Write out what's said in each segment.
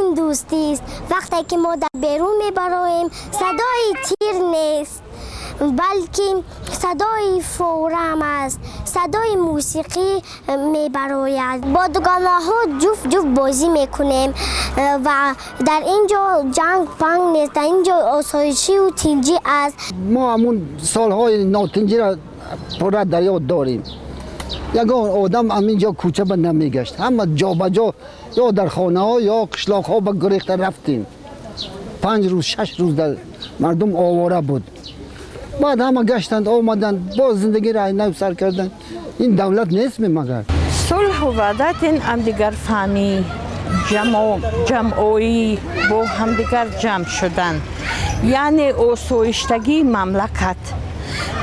این دوستی است. وقتی که ما در بیرون میبریم صدای تیر نیست بلکه صدای فورم است، صدای موسیقی میبراید. با دوگانه ها جفت بازی میکنیم و در اینجا جنگ پنگ نیست، در اینجا آسایشی و تنجی است. ما همون سالهای ناتنجی را پر در یاد داریم. یگان آدم همینجا کوچه به نمیگشت، همه جا به جا یا در خانه ها یا قشلاق ها به گریخته رفتیم. 5 روز 6 روز در مردم آواره بود. بعد همه گشتند آمدند باز زندگی را نو سر کردند. این دولت نیست مگر صلح و وحدت همدیگر فهمی جمعی با همدیگر جمع شدن، یعنی آسایشتگی مملکت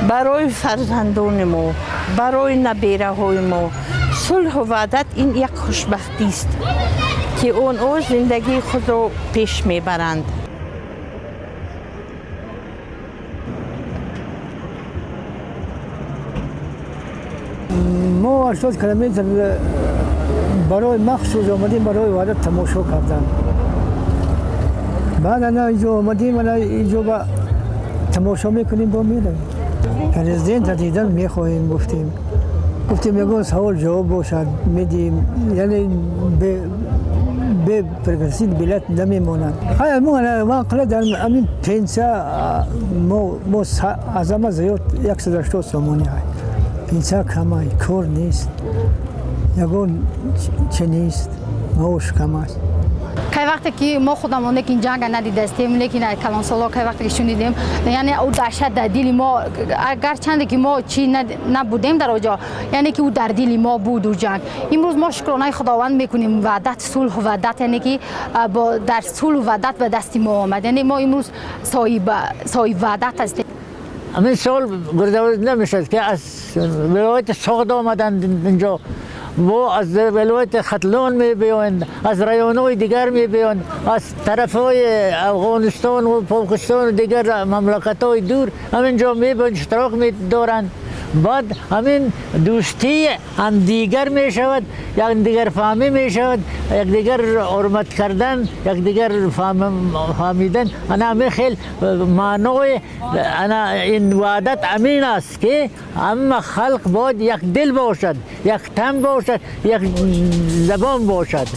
برای فرزندان ما، برای نبیره های ما. صلح و وحدت این یک خوشبختی است که آنها زندگی خود را پیش میبرند. ما 80 کیلومتر برای مخصوص آمدیم برای وحدت تماشا کردن. بعد اینجا آمدیم اینجا با تماشا میکنیم با میریم. پرزیدنت دیدن میخواهیم گفتیم یگان سوال جواب باشد میدیم، یعنی به پرگرسید بلت نمیمونند. ما قلعه در همین پنسه ما از همه زیاد 180 سامانی های پنسه کمای کار نیست، یگان چه نیست، معاش کم است. که وقتی که ما خودمون که این جنگ ندیده استیم، لیکن کلان سالا که وقتی که شنیدیم، یعنی او دهشت در دل ما، اگر چندی که ما چی نبودیم در اونجا، یعنی که او در دل ما بود و جنگ. امروز ما شکرانه خداوند میکنیم وحدت، صلح و وحدت، یعنی که در صلح و وحدت به دست ما آمد. یعنی ما امروز صاحب وحدت هستیم. همین سال گردآورد نمیشد که از ولایت سغد آمدند اینجا و از ولایت ختلون می بیایند، از رایون‌های دیگر می بیایند، از طرف‌های افغانستان و پاکستان و دیگر مملکت‌های دور همینجا می بیایند، اشتراک می دارند. بعد همین دوستی هم دیگر می شود، یک دیگر فهمی می شود، یک دیگر حرمت کردن، یک دیگر فهمیدن. انا همین خیلی معنای این وحدت امین است که همه خلق باید یک دل باشد، یک تن باشد، یک زبان باشد.